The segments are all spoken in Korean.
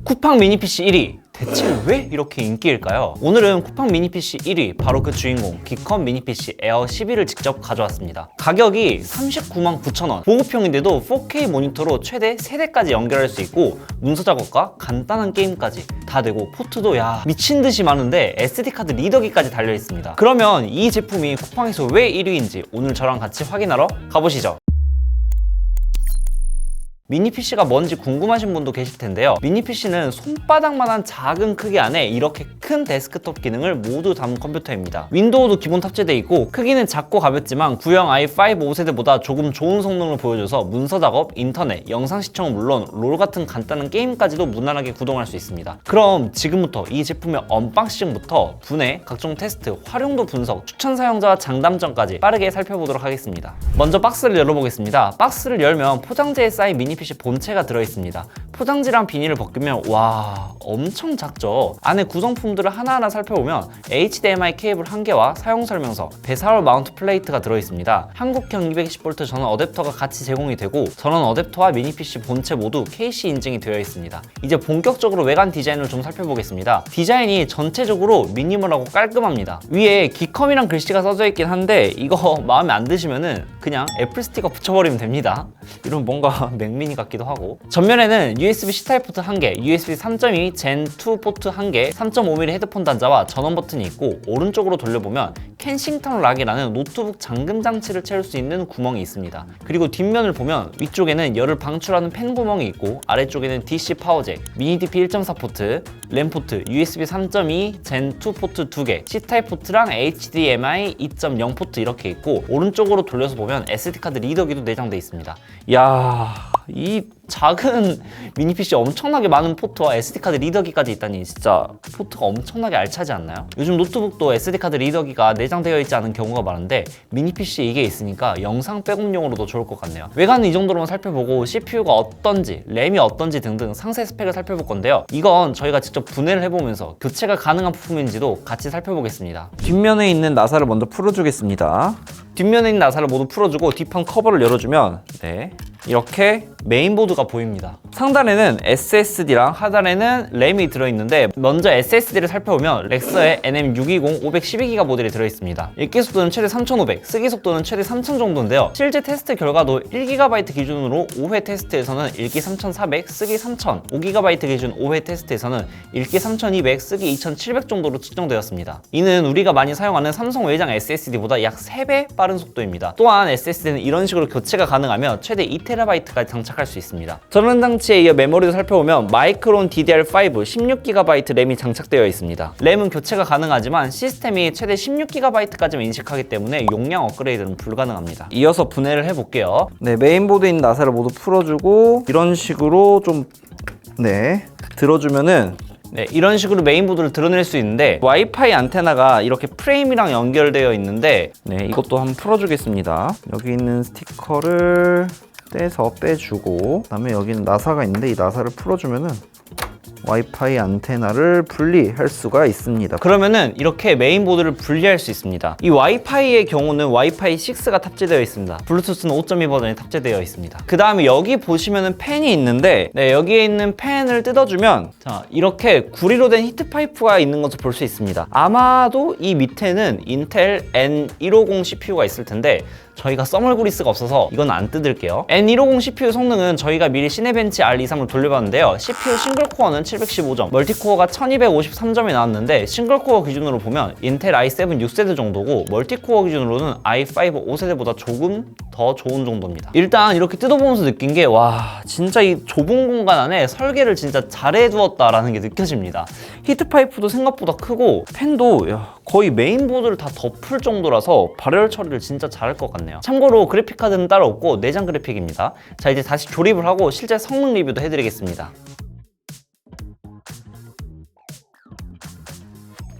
쿠팡 미니 PC 1위. 대체 왜 이렇게 인기일까요? 오늘은 쿠팡 미니 PC 1위, 바로 그 주인공 기컴 미니 PC 에어 12를 직접 가져왔습니다. 가격이 39만 9천 원, 보급형인데도 4K 모니터로 최대 3대까지 연결할 수 있고 문서 작업과 간단한 게임까지 다 되고, 포트도 미친 듯이 많은데 SD카드 리더기까지 달려 있습니다. 그러면 이 제품이 쿠팡에서 왜 1위인지 오늘 저랑 같이 확인하러 가보시죠. 미니 PC가 뭔지 궁금하신 분도 계실 텐데요. 미니 PC는 손바닥만한 작은 크기 안에 이렇게 큰 데스크톱 기능을 모두 담은 컴퓨터입니다. 윈도우도 기본 탑재되어 있고, 크기는 작고 가볍지만 구형 i5 5세대보다 조금 좋은 성능을 보여줘서 문서 작업, 인터넷, 영상 시청은 물론 롤 같은 간단한 게임까지도 무난하게 구동할 수 있습니다. 그럼 지금부터 이 제품의 언박싱부터 분해, 각종 테스트, 활용도 분석, 추천 사용자와 장단점까지 빠르게 살펴보도록 하겠습니다. 먼저 박스를 열어보겠습니다. 박스를 열면 포장재에 쌓인 미니 PC 본체가 들어있습니다. 포장지랑 비닐을 벗기면 와, 엄청 작죠? 안에 구성품들을 하나하나 살펴보면 HDMI 케이블 1개와 사용설명서, 배사월 마운트 플레이트가 들어있습니다. 한국형 220V 전원 어댑터가 같이 제공이 되고, 전원 어댑터와 미니 PC 본체 모두 KC 인증이 되어 있습니다. 이제 본격적으로 외관 디자인을 좀 살펴보겠습니다. 디자인이 전체적으로 미니멀하고 깔끔합니다. 위에 기컴이란 글씨가 써져 있긴 한데 이거 마음에 안 드시면은 그냥 애플 스티커 붙여버리면 됩니다. 이런 뭔가 맥미니 같기도 하고, 전면에는 USB-C 타입 포트 1개, USB 3.2 Gen2 포트 1개, 3.5mm 헤드폰 단자와 전원 버튼이 있고, 오른쪽으로 돌려보면 켄싱턴 락이라는 노트북 잠금 장치를 채울 수 있는 구멍이 있습니다. 그리고 뒷면을 보면 위쪽에는 열을 방출하는 팬 구멍이 있고, 아래쪽에는 DC 파워잭, 미니 DP 1.4 포트, 램 포트, USB 3.2 Gen2 포트 2개, C 타입 포트랑 HDMI 2.0 포트 이렇게 있고, 오른쪽으로 돌려서 보면 SD카드 리더기도 내장되어 있습니다. 이야, 이 작은 미니 PC 엄청나게 많은 포트와 SD카드 리더기까지 있다니 진짜 포트가 엄청나게 알차지 않나요? 요즘 노트북도 SD카드 리더기가 내장되어 있지 않은 경우가 많은데 미니 PC에 이게 있으니까 영상 백업용으로도 좋을 것 같네요. 외관은 이 정도로만 살펴보고 CPU가 어떤지, 램이 어떤지 등등 상세 스펙을 살펴볼 건데요. 이건 저희가 직접 분해를 해보면서 교체가 가능한 부품인지도 같이 살펴보겠습니다. 뒷면에 있는 나사를 먼저 풀어주겠습니다. 뒷면에 있는 나사를 모두 풀어주고 뒷판 커버를 열어주면 이렇게 메인보드가 보입니다. 상단에는 SSD랑 하단에는 램이 들어있는데, 먼저 SSD를 살펴보면 렉서의 NM620 512GB 모델이 들어있습니다. 읽기 속도는 최대 3500, 쓰기 속도는 최대 3000 정도인데요. 실제 테스트 결과도 1GB 기준으로 5회 테스트에서는 읽기 3400, 쓰기 3000, 5GB 기준 5회 테스트에서는 읽기 3200, 쓰기 2700 정도로 측정되었습니다. 이는 우리가 많이 사용하는 삼성 외장 SSD보다 약 3배 빠른 속도입니다. 또한 SSD는 이런 식으로 교체가 가능하며 최대 2TB까지 장착할 수 있습니다. 전원 장치에 이어 메모리도 살펴보면 마이크론 DDR5 16GB 램이 장착되어 있습니다. 램은 교체가 가능하지만 시스템이 최대 16GB까지만 인식하기 때문에 용량 업그레이드는 불가능합니다. 이어서 분해를 해볼게요. 메인보드에 있는 나사를 모두 풀어주고 이런 식으로 좀 들어주면은 이런 식으로 메인보드를 드러낼 수 있는데, 와이파이 안테나가 이렇게 프레임이랑 연결되어 있는데 이것도 한번 풀어주겠습니다. 여기 있는 스티커를 떼서 빼주고, 그 다음에 여기는 나사가 있는데 이 나사를 풀어주면은 와이파이 안테나를 분리할 수가 있습니다. 그러면은 이렇게 메인보드를 분리할 수 있습니다. 이 와이파이의 경우는 와이파이 6가 탑재되어 있습니다. 블루투스는 5.2 버전이 탑재되어 있습니다. 그 다음에 여기 보시면은 팬이 있는데, 여기에 있는 팬을 뜯어주면 이렇게 구리로 된 히트 파이프가 있는 것을 볼 수 있습니다. 아마도 이 밑에는 인텔 N150 CPU가 있을 텐데 저희가 써멀 그리스가 없어서 이건 안 뜯을게요. N150 CPU 성능은 저희가 미리 시네벤치 R23을 돌려봤는데요. CPU 싱글코어는 715점, 멀티코어가 1253점이 나왔는데, 싱글코어 기준으로 보면 인텔 i7 6세대 정도고, 멀티코어 기준으로는 i5 5세대보다 조금 더 좋은 정도입니다. 일단 이렇게 뜯어보면서 느낀 게, 와, 진짜 이 좁은 공간 안에 설계를 진짜 잘해두었다라는 게 느껴집니다. 히트파이프도 생각보다 크고, 팬도 거의 메인보드를 다 덮을 정도라서 발열 처리를 진짜 잘할 것 같네요. 참고로 그래픽카드는 따로 없고 내장 그래픽입니다. 자, 이제 다시 조립을 하고 실제 성능 리뷰도 해드리겠습니다.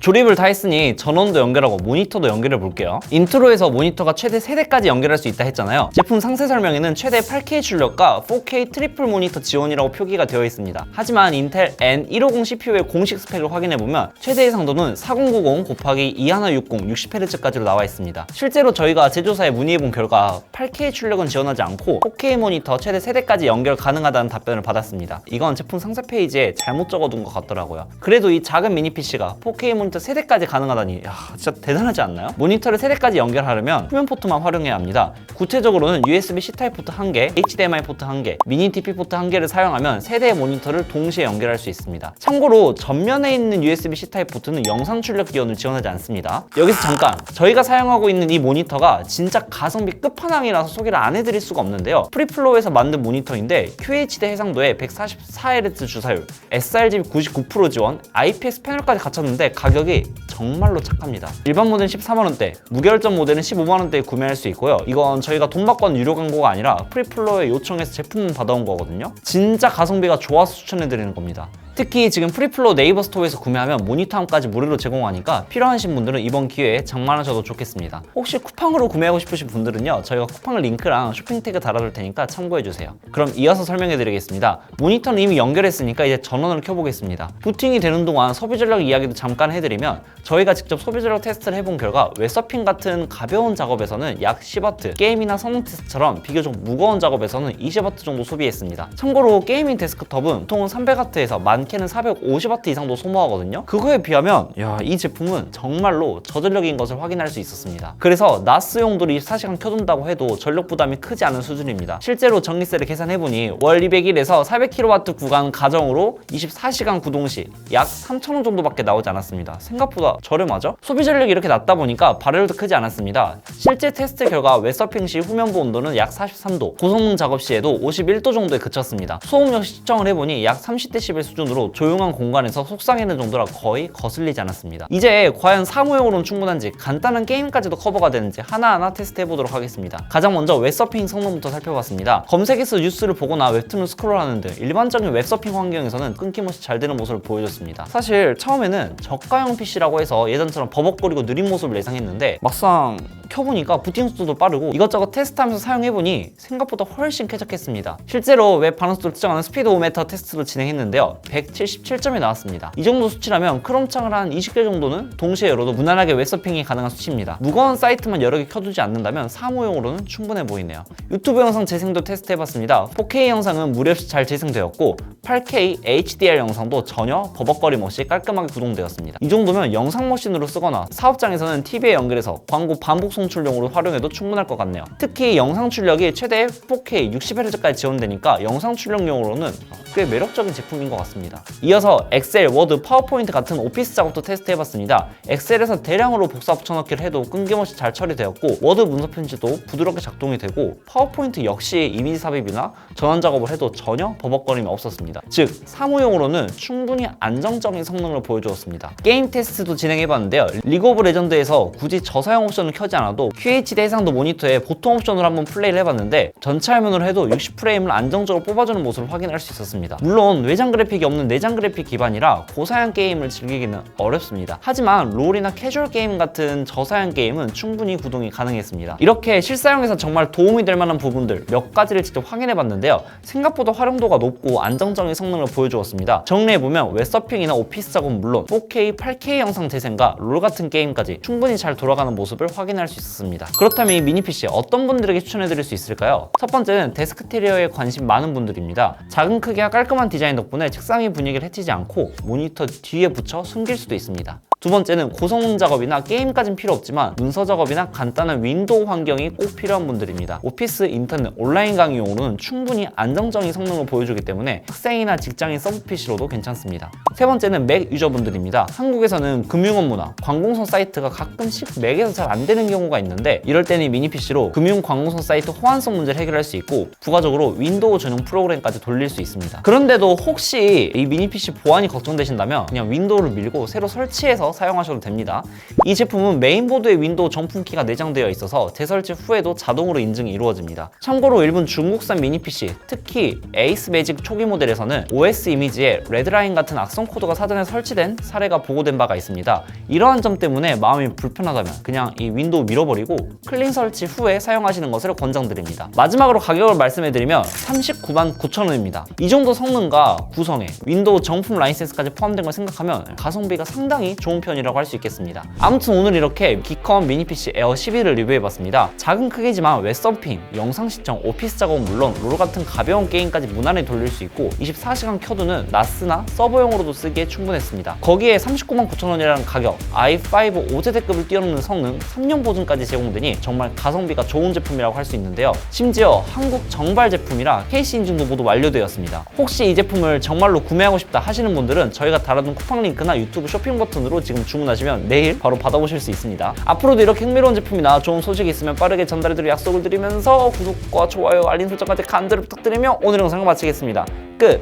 조립을 다 했으니 전원도 연결하고 모니터도 연결해 볼게요. 인트로에서 모니터가 최대 3대까지 연결할 수 있다 했잖아요. 제품 상세 설명에는 최대 8K 출력과 4K 트리플 모니터 지원이라고 표기가 되어 있습니다. 하지만 인텔 N150 CPU의 공식 스펙을 확인해보면 최대 해상도는 4090 곱하기 2160 60Hz까지로 나와 있습니다. 실제로 저희가 제조사에 문의해본 결과 8K 출력은 지원하지 않고 4K 모니터 최대 3대까지 연결 가능하다는 답변을 받았습니다. 이건 제품 상세 페이지에 잘못 적어둔 것 같더라고요. 그래도 이 작은 미니 PC가 4K 모니터 3대까지 가능하다니 진짜 대단하지 않나요? 모니터를 3대까지 연결하려면 후면 포트만 활용해야 합니다. 구체적으로는 USB-C 타입 포트 1개, HDMI 포트 1개, 미니 DP 포트 1개를 사용하면 3대의 모니터를 동시에 연결할 수 있습니다. 참고로 전면에 있는 USB-C 타입 포트는 영상 출력 기원을 지원하지 않습니다. 여기서 잠깐, 저희가 사용하고 있는 이 모니터가 진짜 가성비 끝판왕이라서 소개를 안 해드릴 수가 없는데요. 프리플로우에서 만든 모니터인데 QHD 해상도에 144Hz 주사율, sRGB 99% 지원, IPS 패널까지 갖췄는데 가격이 정말로 착합니다. 일반 모델은 13만원대, 무결점 모델은 15만원대에 구매할 수 있고요. 이건 저희가 돈 받고 한 유료 광고가 아니라 프리플로우에 요청해서 제품만 받아온 거거든요. 진짜 가성비가 좋아서 추천해드리는 겁니다. 특히 지금 프리플로우 네이버 스토어에서 구매하면 모니터함까지 무료로 제공하니까 필요하신 분들은 이번 기회에 장만하셔도 좋겠습니다. 혹시 쿠팡으로 구매하고 싶으신 분들은요, 저희가 쿠팡 링크랑 쇼핑 태그 달아둘 테니까 참고해주세요. 그럼 이어서 설명해드리겠습니다. 모니터는 이미 연결했으니까 이제 전원을 켜보겠습니다. 부팅이 되는 동안 소비 전력 이야기도 잠깐 해드리면 저희가 직접 소비 전력 테스트를 해본 결과 웹서핑 같은 가벼운 작업에서는 약 10W, 게임이나 성능 테스트처럼 비교적 무거운 작업에서는 20W 정도 소비했습니다. 참고로 게이밍 데스크톱은 보통은 300W에서 많게는 450W 이상도 소모하거든요. 그거에 비하면 이 제품은 정말로 저전력인 것을 확인할 수 있었습니다. 그래서 나스 용도를 24시간 켜둔다고 해도 전력 부담이 크지 않은 수준입니다. 실제로 전기세를 계산해보니 월 201에서 400kW 구간 가정으로 24시간 구동 시 약 3,000원 정도밖에 나오지 않았습니다. 생각보다 저렴하죠? 소비 전력이 이렇게 낮다 보니까 발열도 크지 않았습니다. 실제 테스트 결과 웹서핑 시 후면부 온도는 약 43도, 고성능 작업 시에도 51도 정도에 그쳤습니다. 소음 역시 측정을 해보니 약 30dB 수준으로 조용한 공간에서 속상해는 정도라 거의 거슬리지 않았습니다. 이제 과연 사무용으로는 충분한지 간단한 게임까지도 커버가 되는지 하나하나 테스트해보도록 하겠습니다. 가장 먼저 웹서핑 성능부터 살펴봤습니다. 검색에서 뉴스를 보거나 웹툰을 스크롤하는 등 일반적인 웹서핑 환경에서는 끊김없이 잘 되는 모습을 보여줬습니다. 사실 처음에는 저가형 PC라고 해서 예전처럼 버벅거리고 느린 모습을 예상했는데 막상 켜보니까 부팅 속도도 빠르고 이것저것 테스트하면서 사용해보니 생각보다 훨씬 쾌적했습니다. 실제로 웹 반응속도를 측정하는 스피드 오메터 테스트도 진행했는데요. 177점이 나왔습니다. 이 정도 수치라면 크롬창을 한 20개 정도는 동시에 열어도 무난하게 웹서핑이 가능한 수치입니다. 무거운 사이트만 여러 개 켜두지 않는다면 사무용으로는 충분해 보이네요. 유튜브 영상 재생도 테스트해봤습니다. 4K 영상은 무리 없이 잘 재생되었고 8K HDR 영상도 전혀 버벅거림 없이 깔끔하게 구동되었습니다. 이 정도면 영상 머신으로 쓰거나 사업장에서는 TV에 연결해서 광고 반복 송출용으로 활용해도 충분할 것 같네요. 특히 영상 출력이 최대 4K 60Hz까지 지원되니까 영상 출력용으로는 꽤 매력적인 제품인 것 같습니다. 이어서 엑셀, 워드, 파워포인트 같은 오피스 작업도 테스트해봤습니다. 엑셀에서 대량으로 복사 붙여넣기를 해도 끊김없이 잘 처리되었고 워드 문서 편지도 부드럽게 작동이 되고 파워포인트 역시 이미지 삽입이나 전환 작업을 해도 전혀 버벅거림이 없었습니다. 즉 사무용으로는 충분히 안정적인 성능을 보여주었습니다. 게임 테스트도 진행해봤는데요. 리그 오브 레전드에서 굳이 저사양 옵션을 켜지 않아도 QHD 해상도 모니터에 보통 옵션으로 한번 플레이를 해봤는데 전체 화면으로 해도 60프레임을 안정적으로 뽑아주는 모습을 확인할 수 있었습니다. 물론 외장 그래픽이 없는 내장 그래픽 기반이라 고사양 게임을 즐기기는 어렵습니다. 하지만 롤이나 캐주얼 게임 같은 저사양 게임은 충분히 구동이 가능했습니다. 이렇게 실사용에서 정말 도움이 될 만한 부분들 몇 가지를 직접 확인해봤는데요. 생각보다 활용도가 높고 안정적인 성능을 보여주었습니다. 정리해보면 웹서핑이나 오피스 작업은 물론 4K, 8K 영상 재생과 롤 같은 게임까지 충분히 잘 돌아가는 모습을 확인할 수 있었습니다. 그렇다면 이 미니 PC 어떤 분들에게 추천해드릴 수 있을까요? 첫 번째는 데스크테리어에 관심 많은 분들입니다. 작은 크기와 깔끔한 디자인 덕분에 책상의 분위기를 해치지 않고 모니터 뒤에 붙여 숨길 수도 있습니다. 두 번째는 고성능 작업이나 게임까진 필요 없지만 문서 작업이나 간단한 윈도우 환경이 꼭 필요한 분들입니다. 오피스, 인터넷, 온라인 강의용으로는 충분히 안정적인 성능을 보여주기 때문에 학생이나 직장인 서브 PC로도 괜찮습니다. 세 번째는 맥 유저분들입니다. 한국에서는 금융 업무나 관공서 사이트가 가끔씩 맥에서 잘 안 되는 경우가 있는데 이럴 때는 미니 PC로 금융 관공서 사이트 호환성 문제를 해결할 수 있고 부가적으로 윈도우 전용 프로그램까지 돌릴 수 있습니다. 그런데도 혹시 이 미니 PC 보안이 걱정되신다면 그냥 윈도우를 밀고 새로 설치해서 해서 사용하셔도 됩니다. 이 제품은 메인보드에 윈도우 정품키가 내장되어 있어서 재설치 후에도 자동으로 인증이 이루어집니다. 참고로 일본 중국산 미니 PC, 특히 에이스 매직 초기 모델에서는 OS 이미지에 레드라인 같은 악성 코드가 사전에 설치된 사례가 보고된 바가 있습니다. 이러한 점 때문에 마음이 불편하다면 그냥 이 윈도우 밀어버리고 클린 설치 후에 사용하시는 것을 권장드립니다. 마지막으로 가격을 말씀해드리면 399,900원입니다. 이 정도 성능과 구성에 윈도우 정품 라이센스까지 포함된 걸 생각하면 가성비가 상당히 좋은 편이라고 할 수 있겠습니다. 아무튼 오늘 이렇게 기컴 미니 PC 에어 12를 리뷰해봤습니다. 작은 크기지만 웹서핑, 영상 시청, 오피스 작업은 물론 롤 같은 가벼운 게임까지 무난히 돌릴 수 있고 24시간 켜두는 나스나 서버용으로도 쓰기에 충분했습니다. 거기에 399,900원이라는 가격, i5 5세대급을 뛰어넘는 성능, 3년 보증까지 제공되니 정말 가성비가 좋은 제품이라고 할 수 있는데요. 심지어 한국 정발 제품이라 KC 인증도 모두 완료되었습니다. 혹시 이 제품을 정말로 구매하고 싶다 하시는 분들은 저희가 달아둔 쿠팡 링크나 유튜브 쇼핑 버튼으로 지금 주문하시면 내일 바로 받아보실 수 있습니다. 앞으로도 이렇게 흥미로운 제품이나 좋은 소식이 있으면 빠르게 전달해드릴 약속을 드리면서 구독과 좋아요, 알림 설정까지 간절히 부탁드리며 오늘 영상을 마치겠습니다. 끝!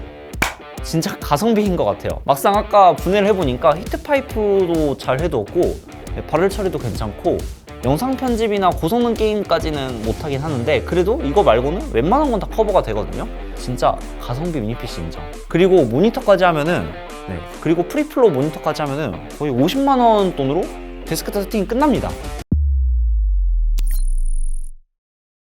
진짜 가성비인 것 같아요. 막상 아까 분해를 해보니까 히트파이프도 잘 해두었고 발열 처리도 괜찮고 영상 편집이나 고성능 게임까지는 못하긴 하는데 그래도 이거 말고는 웬만한 건 다 커버가 되거든요. 진짜 가성비 미니 PC 인정. 그리고 모니터까지 하면은 그리고 프리플로우 모니터까지 하면은 거의 50만 원 돈으로 데스크탑 세팅이 끝납니다.